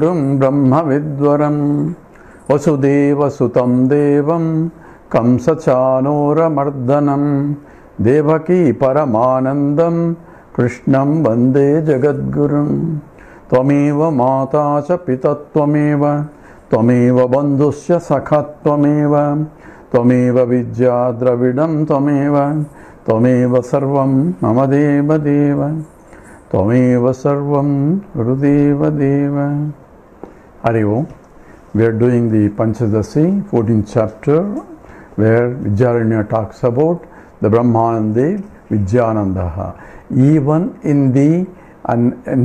ब्रह्म विद्वरं वसुदेवसुतं देवं कंसचानूरमर्दनं देवकी परमानन्दं कृष्णं वन्दे जगद्गुरुं त्वमेव माता च पिता त्वमेव बन्धुश्च सखा त्वमेव विद्या द्रविडं त्वमेव सर्वं मम देवदेव त्वमेव सर्वं गुरुदेव देव. Hari Om. We are doing the Panchadasi, 14th chapter, where Vidyaranya talks about the Brahmananda, Vidyananda. Even in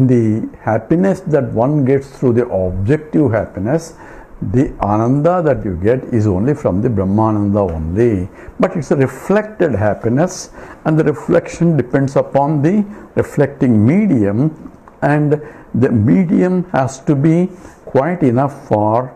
the happiness that one gets through the objective happiness, the Ananda that you get is only from the Brahmananda only. But it's a reflected happiness, and the reflection depends upon the reflecting medium, and the medium has to be quite enough for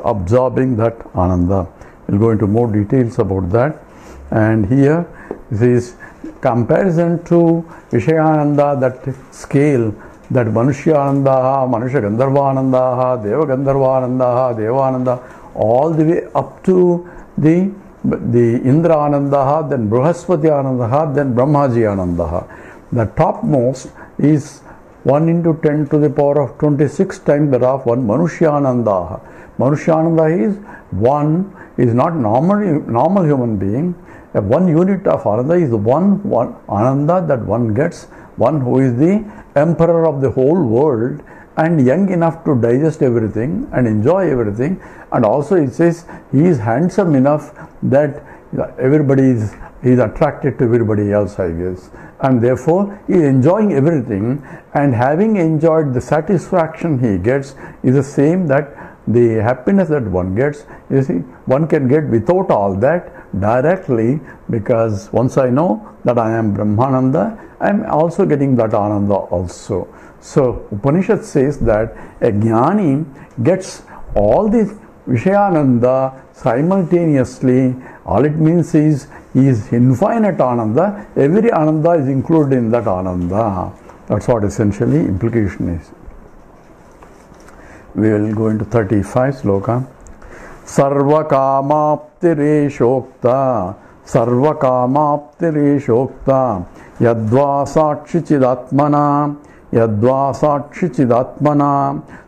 absorbing that Ananda. We'll go into more details about that. And here this comparison to Vishayananda, that scale, that Manushyananda, Manusha Gandharvananda, Deva Gandharvananda, Devananda, all the way up to the Indra Ananda, then Bruhaspati Ananda, then Brahmaji Ananda. The topmost is 1 into 10 to the power of 26 times that of one Manushyananda. Manushyananda is not normal human being. One unit of Ananda is one Ananda that one gets, one who is the emperor of the whole world and young enough to digest everything and enjoy everything. And also it says he is handsome enough that everybody is attracted to everybody else, I guess. And therefore he is enjoying everything, and having enjoyed, the satisfaction he gets is the same that the happiness that one gets, you see, one can get without all that directly, because once I know that I am Brahmananda, I am also getting that Ananda also. So Upanishad says that a Jnani gets all these Vishayananda simultaneously. All it means is he is infinite Ananda. Every Ananda is included in that Ananda. That's what essentially implication is. We will go into 35 sloka. Sarva kamaptireshokta yadva sakshi chidatmana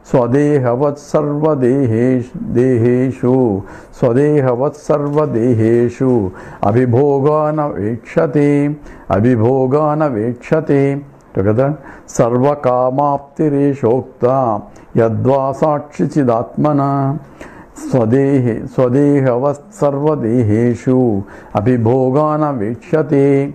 swadehavat sarva deheshu abhibhogana vekshate together. Sarva kamaptireshokta yadva sakshi chidatmana swadehavat sarva deheshu abhibhogana vekshate.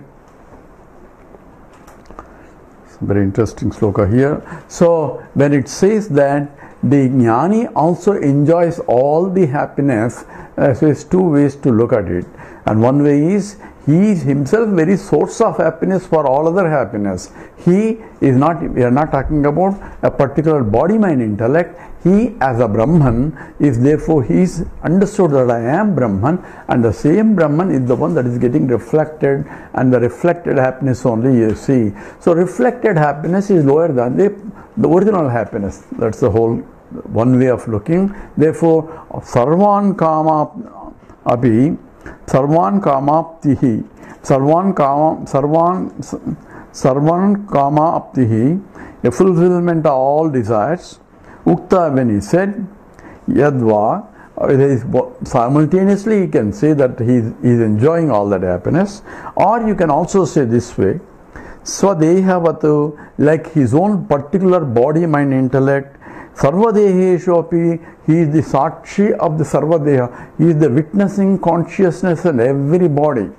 Very interesting sloka here. So when it says that the Jnani also enjoys all the happiness, so there's two ways to look at it. And one way is he is himself very source of happiness for all other happiness. He is not, we are not talking about a particular body, mind, intellect. He as a Brahman is, therefore he is understood that I am Brahman, and the same Brahman is the one that is getting reflected, and the reflected happiness only you see. So reflected happiness is lower than the original happiness. That's the whole one way of looking. Therefore sarvan kama aptihi a fulfillment of all desires. Ukta, when he said yadva, simultaneously you can say that he is enjoying all that happiness, or you can also say this way, swadehavatu, like his own particular body, mind, intellect. Sarvadeheshu api, he is the sakshi of the sarvadeha, he is the witnessing consciousness in every body.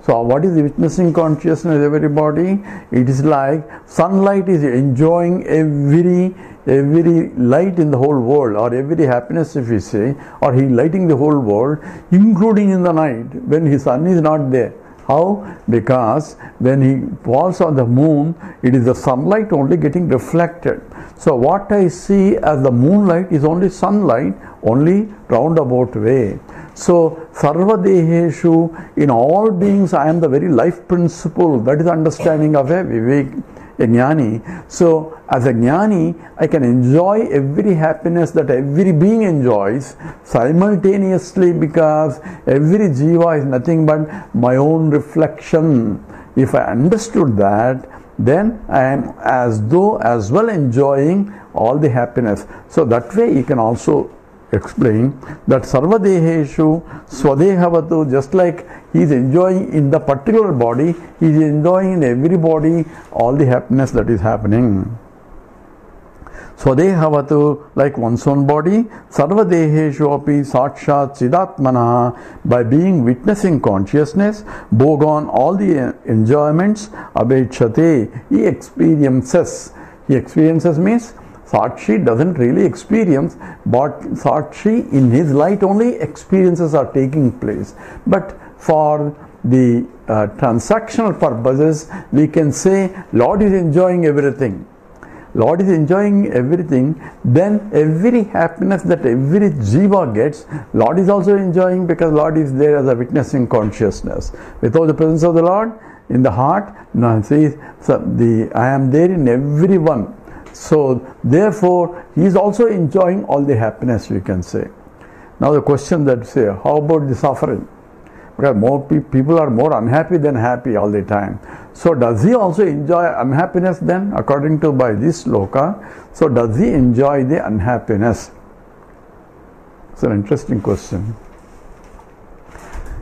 So what is the witnessing consciousness in every body? It is like sunlight is enjoying every light in the whole world, or every happiness, if we say, or he lighting the whole world, including in the night when his sun is not there. How? Because when he falls on the moon, it is the sunlight only getting reflected. So what I see as the moonlight is only sunlight, only roundabout way. So sarvadeheshu, in all beings I am the very life principle. That is understanding of a Vivek a jnani. So as a jnani, I can enjoy every happiness that every being enjoys simultaneously, because every jiva is nothing but my own reflection. If I understood that, then I am as though as well enjoying all the happiness. So that way you can also explain that sarvadeheshu swadehavatu, just like he is enjoying in the particular body, he is enjoying in every body all the happiness that is happening. Swadehavatu, like one's own body, sarvadeheshu api sakshat chidatmana, by being witnessing consciousness, bhogan, all the enjoyments, abhechate, he experiences. He experiences means Sakshi doesn't really experience, but Sakshi in his light only experiences are taking place. But for the transactional purposes, we can say Lord is enjoying everything. Lord is enjoying everything, then every happiness that every jiva gets, Lord is also enjoying, because Lord is there as a witnessing consciousness. Without the presence of the Lord in the heart, no, see, I am there in everyone. So therefore, he is also enjoying all the happiness, we can say. Now the question that say, how about the suffering? Because more people are more unhappy than happy all the time. So does he also enjoy unhappiness then, according to by this sloka? So does he enjoy the unhappiness? It's an interesting question.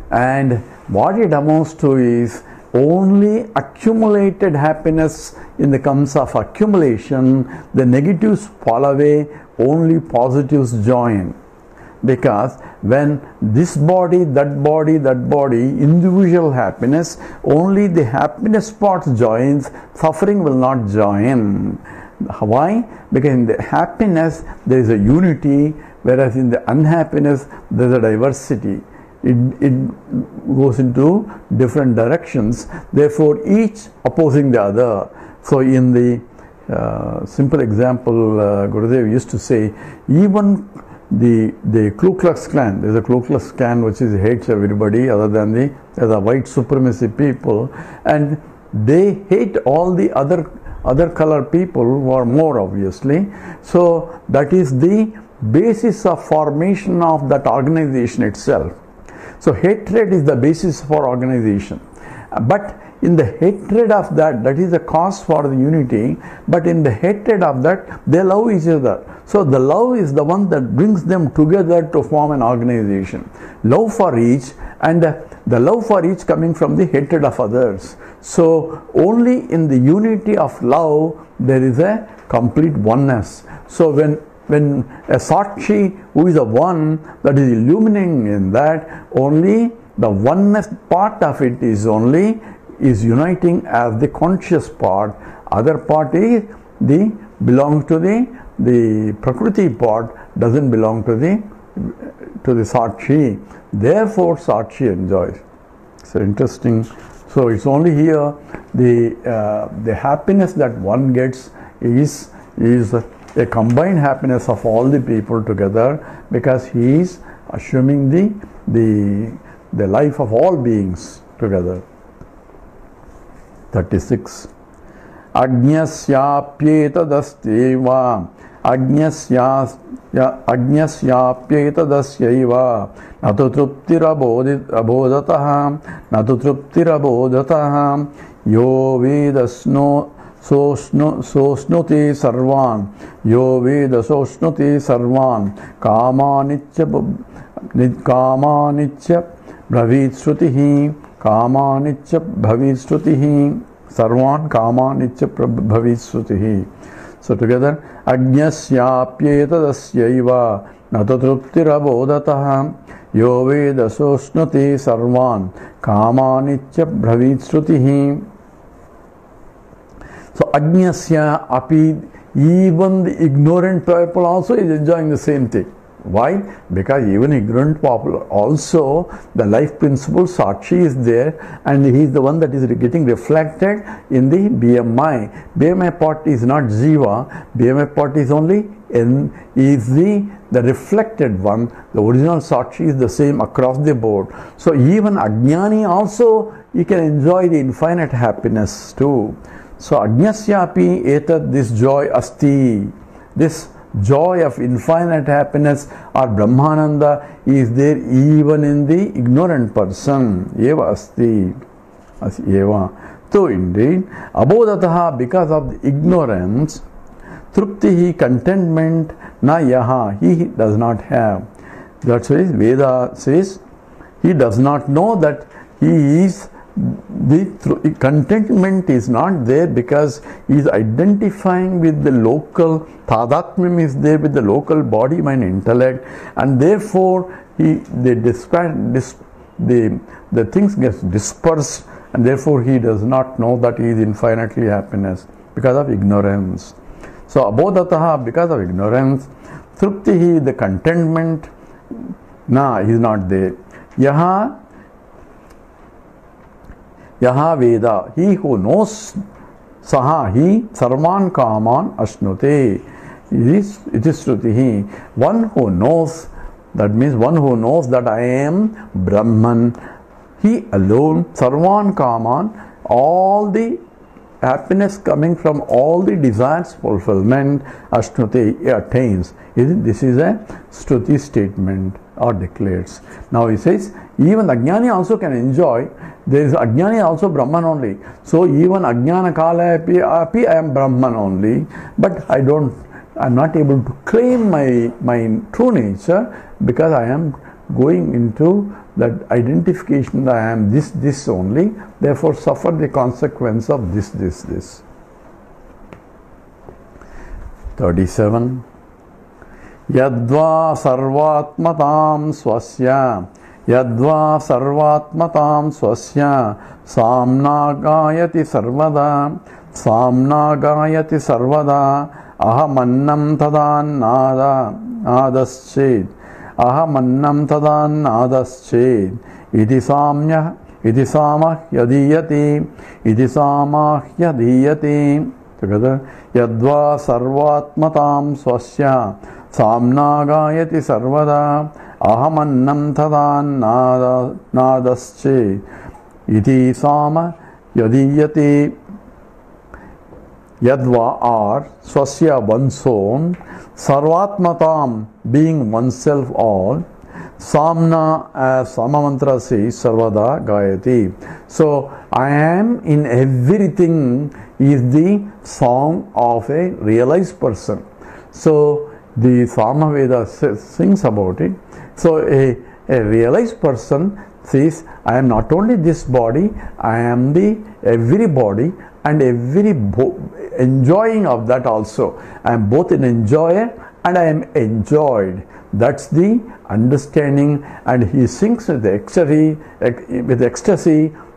And what it amounts to is only accumulated happiness. In the terms of accumulation, the negatives fall away, only positives join. Because when this body, that body, that body, individual happiness, only the happiness part joins, suffering will not join. Why? Because in the happiness there is a unity, whereas in the unhappiness there is a diversity. It goes into different directions, therefore each opposing the other. So in the simple example, Gurudev used to say, even the Ku Klux Klan, there is a Ku Klux Klan which hates everybody other than the white supremacy people, and they hate all the other color people who are more, obviously. So that is the basis of formation of that organization itself. So hatred is the basis for organization. But in the hatred of that is the cause for the unity, but in the hatred of that, they love each other. So the love is the one that brings them together to form an organization. Love for each, and the love for each coming from the hatred of others. So only in the unity of love, there is a complete oneness. So when a Sakshi who is a one, that is illuminating in that, only the oneness part of it is uniting as the conscious part. Other part is belongs to the Prakriti part, doesn't belong to the Sakshi. Therefore Sakshi enjoys. So interesting. So it's only here the happiness that one gets is a combined happiness of all the people together, because he is assuming the life of all beings together. 36. Ajñasyapyetadastyeva ajñasyapyetadasyeva natu truptirabodhatah yo vedasno sosnuti sarvan yo veda sosnuti sarvan kamanitya bhavit shrutihi kamanitya bhavit shrutihi sarvan kamanitya bhavit shrutihi. So together, ajñasyapyetadasyeva natu truptirabodhatah yo veda sosnuti sarvan kamanitya bhavit shrutihi. So ajñasya api, even the ignorant people also is enjoying the same thing. Why? Because even ignorant people also, the life principle Sakshi is there, and he is the one that is getting reflected in the BMI. BMI part is not Jiva, BMI part is only the reflected one. The original Sakshi is the same across the board. So even Ajnani also, he can enjoy the infinite happiness too. So Ajnasyapi etat, this joy asti, this joy of infinite happiness or Brahmananda is there even in the ignorant person. Eva asti. Eva. So indeed, abodhataha, because of the ignorance, truptihi, contentment, na yaha, he does not have. That's why Veda says he does not know that he is the contentment is not there because he is identifying with the local tadatmyam is there with the local body, mind, intellect, and therefore the things get dispersed, and therefore he does not know that he is infinitely happiness because of ignorance. So abodhataha, because of ignorance, truptihi, the contentment, na, is not there. Yaha Veda, he who knows, saha, he, sarvan kaman ashnute. It is Shrutihi. One who knows, that means one who knows that I am Brahman, he alone, sarvan kaman, all the happiness coming from all the desires fulfillment, ashnute, attains. This is a Shruti statement or declares. Now he says, even Ajnani also can enjoy. There is Ajnani also Brahman only. So even Ajnana Kala api I am Brahman only, but I am not able to claim my true nature because I am going into that identification that I am this only, therefore suffer the consequence of this. 37. Yadva sarvatmatam swasya samna gayati sarvada ahamannam tadannadasched iti samah yadiyati together. Yadva sarvatmatam swasya samna gayati sarvada ahamannam tadannadasched iti samah yadiyati. Yadva or swasya, one's own, sarvatmatam, being oneself all, samna, as Sama mantra says, sarvada gayati. So I am in everything is the song of a realized person. So the Sama Veda sings about it. So a realized person says, I am not only this body, I am the every body and every enjoying of that also. I am both an enjoyer and I am enjoyed. That's the understanding, and he sings with ecstasy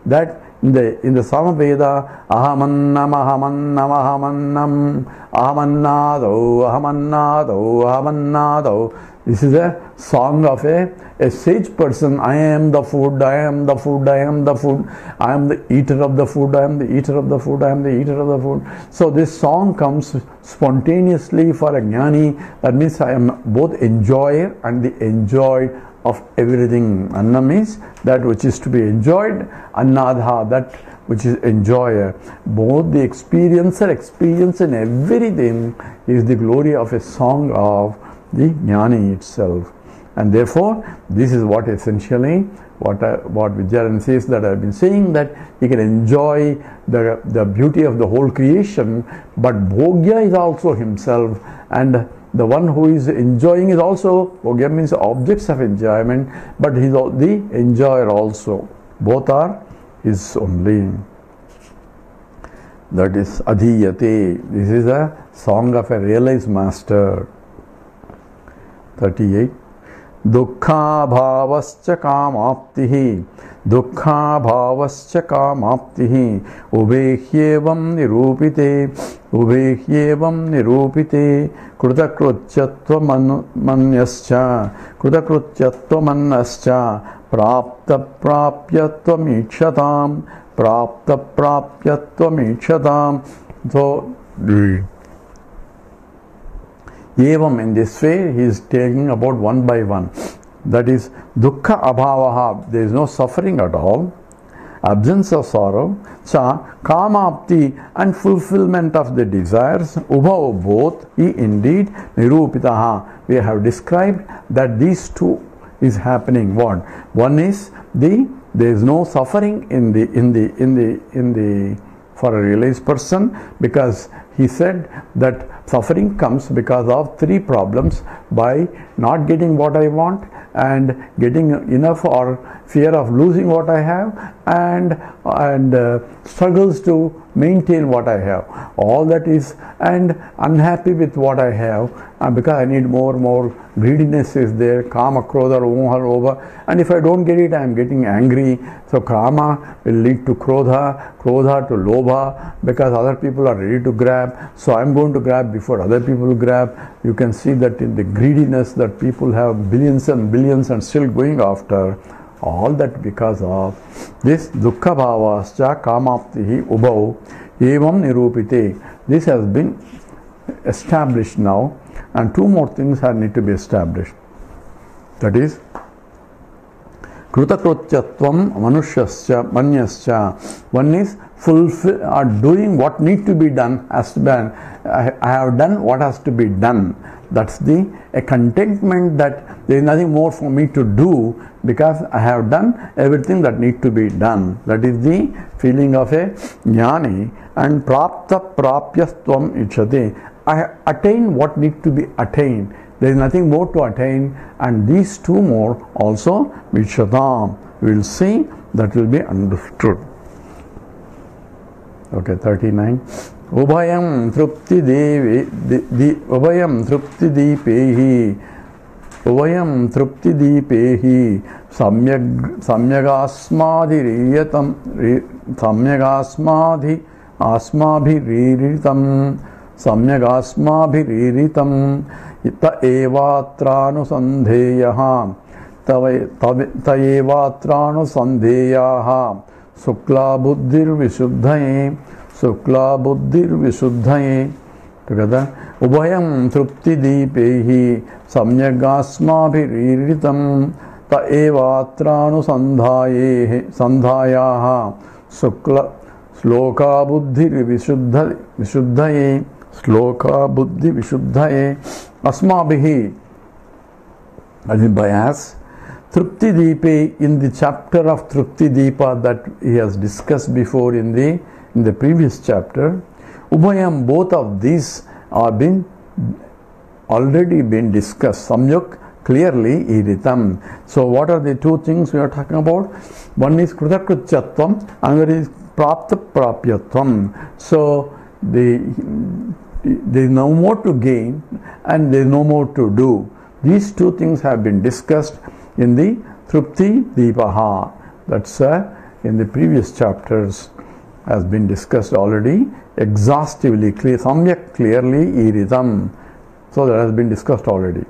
that in the Samaveda, ahamannado. This is a song of a sage person. I am the food, I am the food, I am the food, I am the eater of the food, I am the eater of the food, I am the eater of the food. So this song comes spontaneously for a jnani. That means I am both enjoyer and the enjoyed of everything. Anna means that which is to be enjoyed, annadha, that which is enjoyer. Both the experience in everything is the glory of a song of the jnani itself. And therefore, this is what essentially what Vidyaranya says, that I have been saying, that he can enjoy the beauty of the whole creation, but Bhogya is also himself, and the one who is enjoying is also, Bhogya means objects of enjoyment, but he is the enjoyer also. Both are his only. That is Adhiyate. This is a song of a realized master. 38. Dukkha bhavascha kamaptihi ubehyevam nirupite krutakrutyattva mannascha prapta prapyattvam ikshatam. So Evam, in this way, he is taking about one by one. That is, dukkha abhavaha, there is no suffering at all. absence of sorrow, cha kamapti and fulfillment of the desires, ubhau both, he indeed nirupitaha. We have described that these two is happening. What? One is there is no suffering in the for a realized person, because he said that suffering comes because of three problems: by not getting what I want, and getting enough, or fear of losing what I have, and struggles to maintain what I have. All that is, and unhappy with what I have, because I need more. Greediness is there, kama, krodha, moha, lobha, and if I don't get it, I am getting angry. So kama will lead to krodha to lobha, because other people are ready to grab, so I am going to grab before other people grab. You can see that in the greediness that people have billions and billions and still going after. All that because of this dukkha bhavascha kamaptihi ubhau evam nirupite. This has been established now, and two more things need to be established. That is Krutakrutyatvam manushascha manyascha. One is fulfill or doing what need to be done has to be done. I have done what has to be done. That's a contentment that there is nothing more for me to do, because I have done everything that need to be done. That is the feeling of a jnani. And prapta prapyastvam ichate. I attain what need to be attained. There is nothing more to attain, and these two more also vichatam. We will see that will be understood. Okay, 39. Ubhayam trupti devi ubhayam trupti deepehi ubhayam trupti deepehi samyagasmadhiriyatam samyagasmabhiriritam ta evatrānusandheyaha tayevatrānusandheyaha sukla buddhir visuddhaye together. Ubhayam trupti deepehi samyagasmabhiriritam ta evatrānusandhayaha sukla sloka buddhir visuddhaye sloka buddhi visuddhaye asmabhihi, as in by us. Trupti Deepe, in the chapter of Trupti Deepa that he has discussed before in the previous chapter, Ubhayam, both of these are already been discussed. Samyak, clearly iritam. So what are the two things we are talking about? One is Krutakrutyatvam, another is Prapta Prapyatvam. So there is no more to gain and there is no more to do. These two things have been discussed in the Trupti Deepaha. That's in the previous chapters has been discussed already exhaustively, samyak, clearly iritam. So that has been discussed already.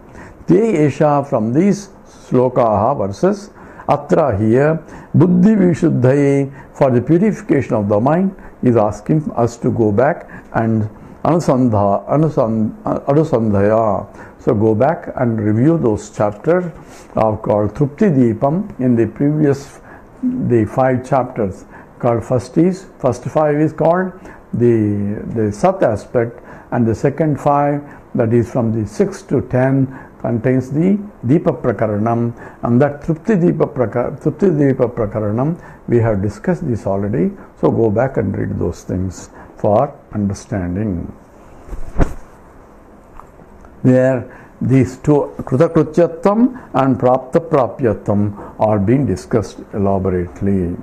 Te esha, from these slokaha verses, atra here, buddhi vishuddhaye, for the purification of the mind, is asking us to go back and anusandhaya. So go back and review those chapters called Trupti Deepam in the previous, the 5 chapters. Called first 5 is called the Sat aspect, and the second 5, that is from the 6 to 10, contains the Deepa Prakaranam, and that Trupti Deepa Prakaranam, we have discussed this already. So go back and read those things for understanding. Where these two, Krutakrutyatvam and Prapta Prapyatvam, are being discussed elaborately.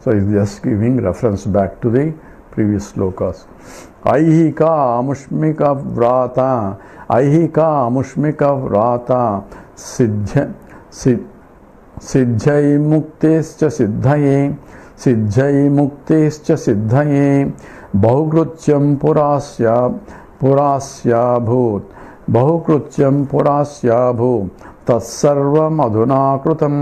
So it's just giving reference back to the previous slokas. Aihika amushmika vrata siddhai muktescha siddhaye bahukrutyam purasya bhut tassarvam adhuna krutam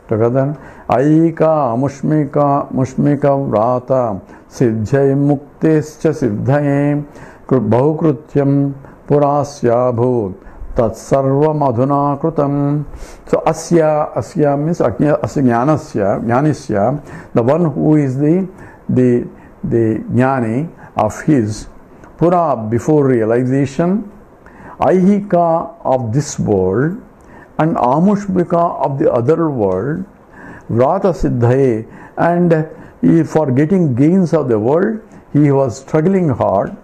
together. Aika mushmika vrata siddhai muktescha siddhaye bahukrutyam purasya bhut tatsarvam adhuna krutam. So asya means asya jnanasya, the one who is the jnani of his, pura before realization, aihika of this world, and amushmika of the other world, vrata siddhaye, and for getting gains of the world, he was struggling hard.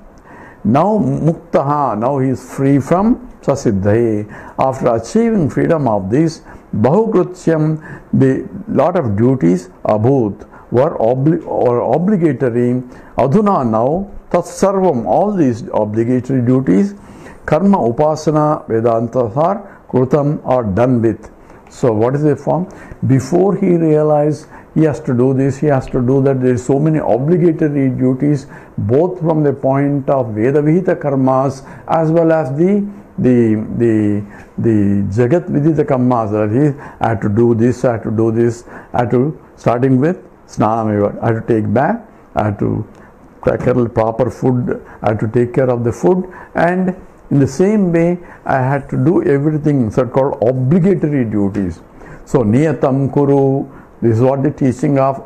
Now muktaha, now he is free from sasiddhaye. After achieving freedom of this, bahukrutyam, the lot of duties, abhut, were obligatory. Adhuna, now, tatsarvam, all these obligatory duties, karma, upasana, vedanta are krutam, are done with. So what is the form? Before he realized he has to do this, he has to do that, there is so many obligatory duties, both from the point of Veda Vihita karmas as well as the Jagat Vidita karmas, that is, I have to do this, I have to do this, I have to, starting with Snanam, I have to take bath, I have to take care of proper food, I have to take care of the food, and in the same way, I had to do everything, so called obligatory duties. So, Niyatam Kuru, this is what the teaching of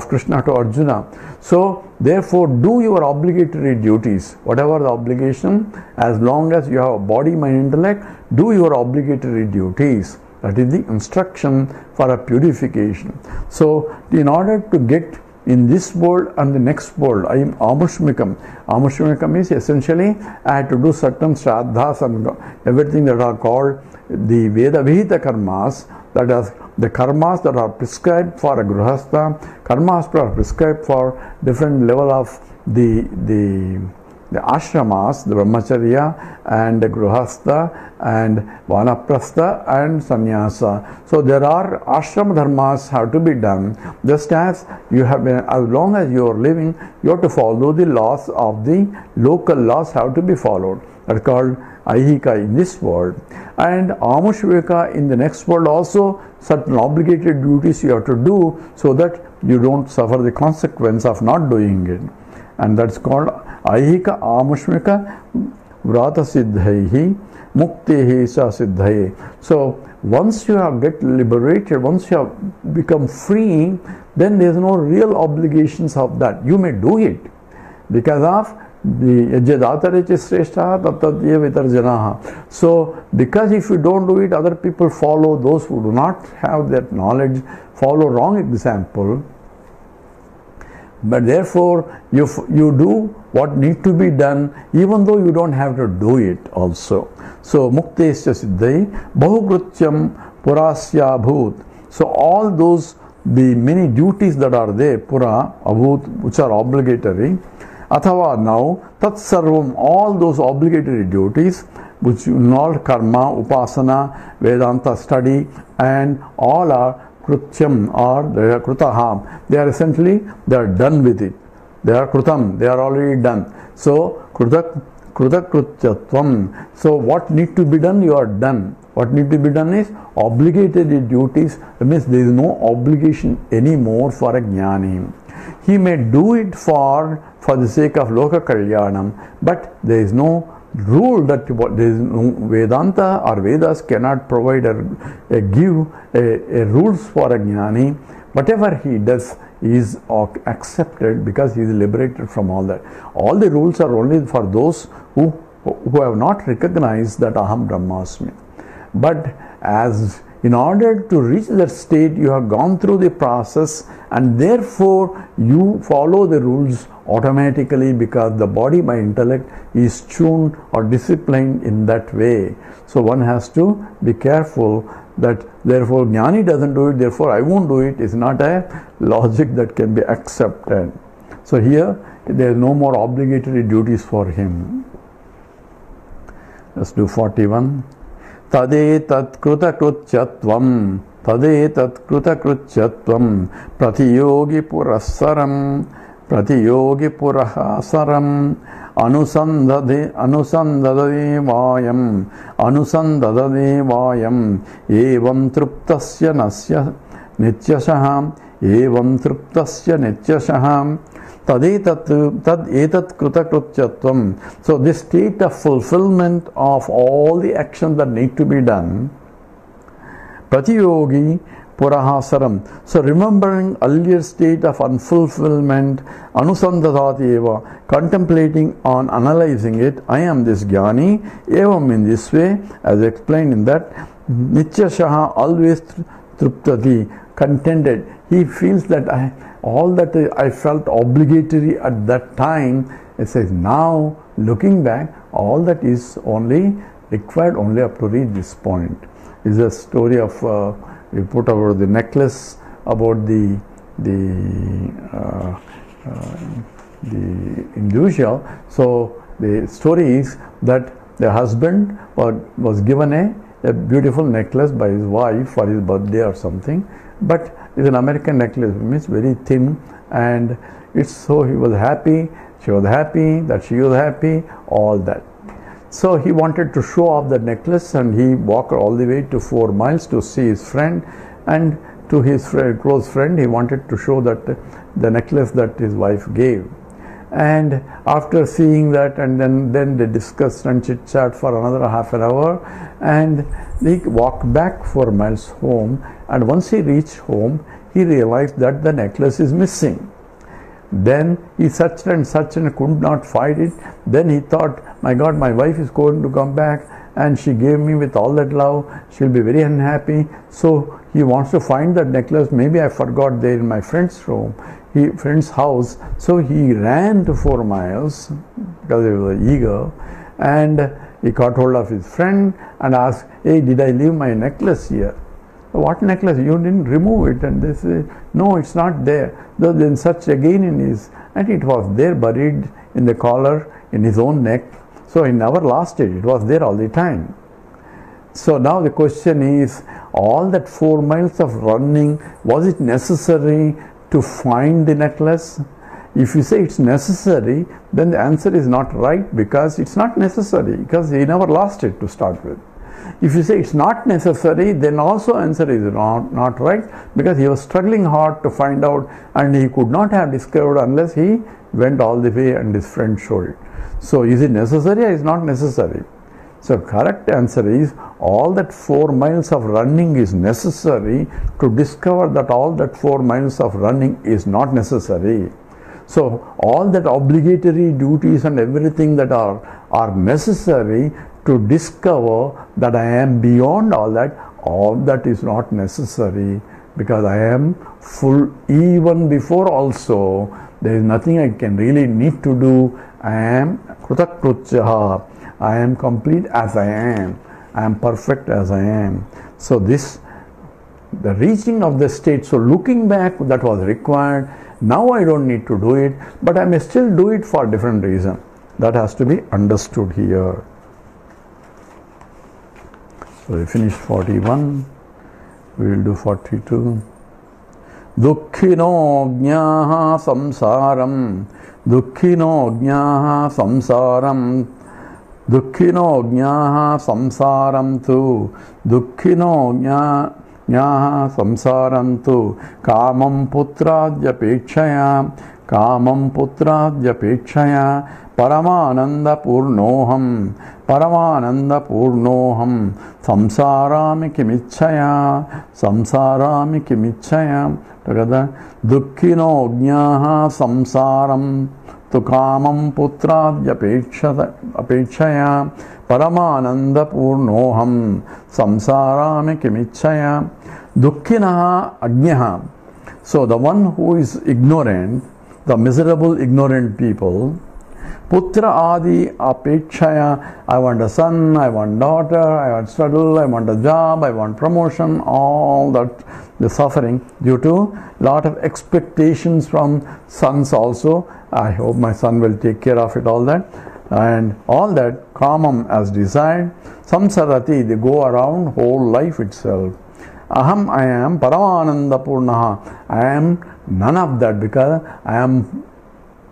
Krishna to Arjuna. So, therefore, do your obligatory duties, whatever the obligation, as long as you have a body, mind, intellect, do your obligatory duties. That is the instruction for a purification. So, in order to get in this world and the next world, I am amushmikam. Amushmikam is essentially I had to do certain shraddhas and everything that are called the Veda Vihita karmas, that is the karmas that are prescribed for a grihastha, karmas that are prescribed for different level of the ashramas, the brahmacharya and the grihastha and vanaprastha and sannyasa. So there are ashram dharmas have to be done, just as you have been, as long as you are living, you have to follow the laws of the local laws have to be followed. That is called aihika in this world. And amushvika in the next world also, certain obligated duties you have to do so that you don't suffer the consequence of not doing it. And that's called aihika amushvika vrata siddhaihi muktehi sa siddhaye. So once you have get liberated, once you have become free, then there is no real obligations of that. You may do it because of the yajyadatarece sreshta tattadye vitarjanaha. So because if you don't do it, other people follow, those who do not have that knowledge follow wrong example. But therefore you do what need to be done, even though you don't have to do it also. So muktesya siddhai bahukrutyam purasya bhut. So all those, the many duties that are there, pura, abhut, which are obligatory, athava, now, tat sarvam, all those obligatory duties, which involve karma, upasana, Vedanta study, and all are krutyam, or they are krutaham. They are essentially, they are done with it. They are krutam, they are already done. So, krutakrutyattvam. So, what need to be done, you are done. What need to be done is obligatory duties. That means there is no obligation anymore for a jnani. He may do it for the sake of loka kalyanam, but there is no rule that there is no Vedanta or Vedas cannot provide give rules for a jnani. Whatever he does is accepted because he is liberated from all that. All the rules are only for those who have not recognized that Aham Brahmasmi. But as in order to reach that state, you have gone through the process, and therefore you follow the rules automatically because the body by intellect is tuned or disciplined in that way. So one has to be careful that therefore jnani doesn't do it, therefore I won't do it, is not a logic that can be accepted. So here there is no more obligatory duties for him. Let's do 41. Tadetat krutakrutyatvam pratiyogi purahasaram anusandadevayam evam truptasya nityashaham tad etat kritakrutyatvam. So this state of fulfillment of all the actions that need to be done, Pratiyogi Purahasaram. So remembering earlier state of unfulfillment, Anusandadati eva, contemplating on analyzing it, I am this Jnani, evam in this way, as explained in that, Nityashaha always truptati, contented. He feels that all that I felt obligatory at that time, it says now looking back, all that is only required only up to reach this point. Is a story of we put about the necklace, about the individual. So the story is that the husband was given a beautiful necklace by his wife for his birthday or something, but it's an American necklace, means very thin, and it's so he was happy, she was happy, that she was happy, all that. So he wanted to show off the necklace, and he walked all the way to 4 miles to see his friend, and to his close friend he wanted to show that the necklace that his wife gave. And after seeing that, and then they discussed and chit chat for another half an hour, and he walked back 4 miles home, and once he reached home he realized that the necklace is missing. Then he searched and could not find it. Then he thought, my God, my wife is going to come back and she gave me with all that love, she'll be very unhappy. So he wants to find that necklace. Maybe I forgot there in my friend's house. So he ran to 4 miles because he was eager, and he caught hold of his friend and asked, hey, did I leave my necklace here? What necklace? You didn't remove it. And they say, no, it's not there. Then searched again in his, and it was there buried in the collar in his own neck. So he never lost it. It was there all the time. So now the question is, all that 4 miles of running, was it necessary to find the necklace? If you say it's necessary, then the answer is not right, because it's not necessary, because he never lost it to start with. If you say it's not necessary, then also answer is not right, because he was struggling hard to find out, and he could not have discovered unless he went all the way and his friend showed it. So is it necessary or is not necessary? So correct answer is, all that 4 miles of running is necessary to discover that all that 4 miles of running is not necessary. So all that obligatory duties and everything that are necessary to discover that I am beyond all that is not necessary, because I am full even before also. There is nothing I can really need to do. I am kritakrutyah. I am complete as I am. I am perfect as I am. So the reaching of the state, so looking back, that was required. Now I don't need to do it, but I may still do it for different reason. That has to be understood here. So we finished 41. We will do 42. Dukkhino jnaha samsaram. Dukkhino jnaha samsaram. Dukkhino jnaha samsaram tu. Dukkhino jnaha samsaram tu. Kamam putradya pekshaya. Kamam putradya pekshaya. Paramananda purnoham. Paramananda purnoham. Samsarami kimichaya. Samsarami kimichaya. Together. Dukkhino jnaha samsaram. Tu kamam putradya apekshaya. Paramananda purnoham. Samsarami kimichaya. Dukkhinaha ajnaha. So the one who is ignorant, the miserable ignorant people, Putra adi apekshaya, I want a son, I want daughter, I want struggle, I want a job, I want promotion, all that, the suffering due to lot of expectations from sons also. I hope my son will take care of it, all that. And all that, kamam as desired, samsarati, they go around whole life itself. Aham, I am paramananda purnaha, I am none of that, because I am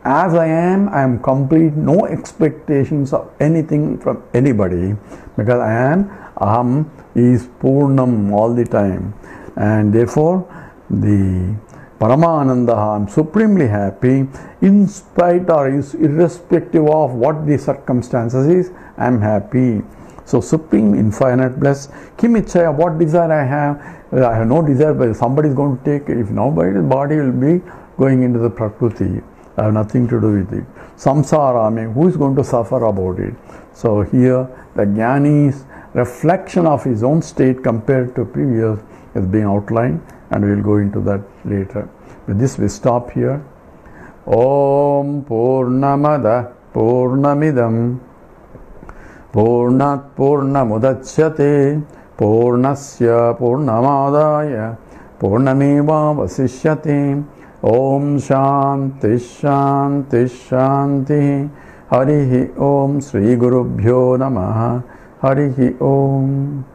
as I am complete, no expectations of anything from anybody, because aham is purnam all the time, and therefore the Paramananda, I am supremely happy in spite or irrespective of what the circumstances is, I am happy. So supreme infinite bliss. Kimichaya, what desire I have? I have no desire, but somebody is going to take it. If nobody's body will be going into the Prakriti, I have nothing to do with it. Samsara, I mean, who is going to suffer about it? So here the Jnani's reflection of his own state compared to previous is being outlined, and we will go into that later. With this we stop here. Om Purnamada Purnamidam Purnat Purnamudachyate Purnasya Purnamadaya Purnameva Vasishyate. Om Shanti Shanti Shanti. Harihi Om Sri Gurubhyo Namaha. Harihi Om.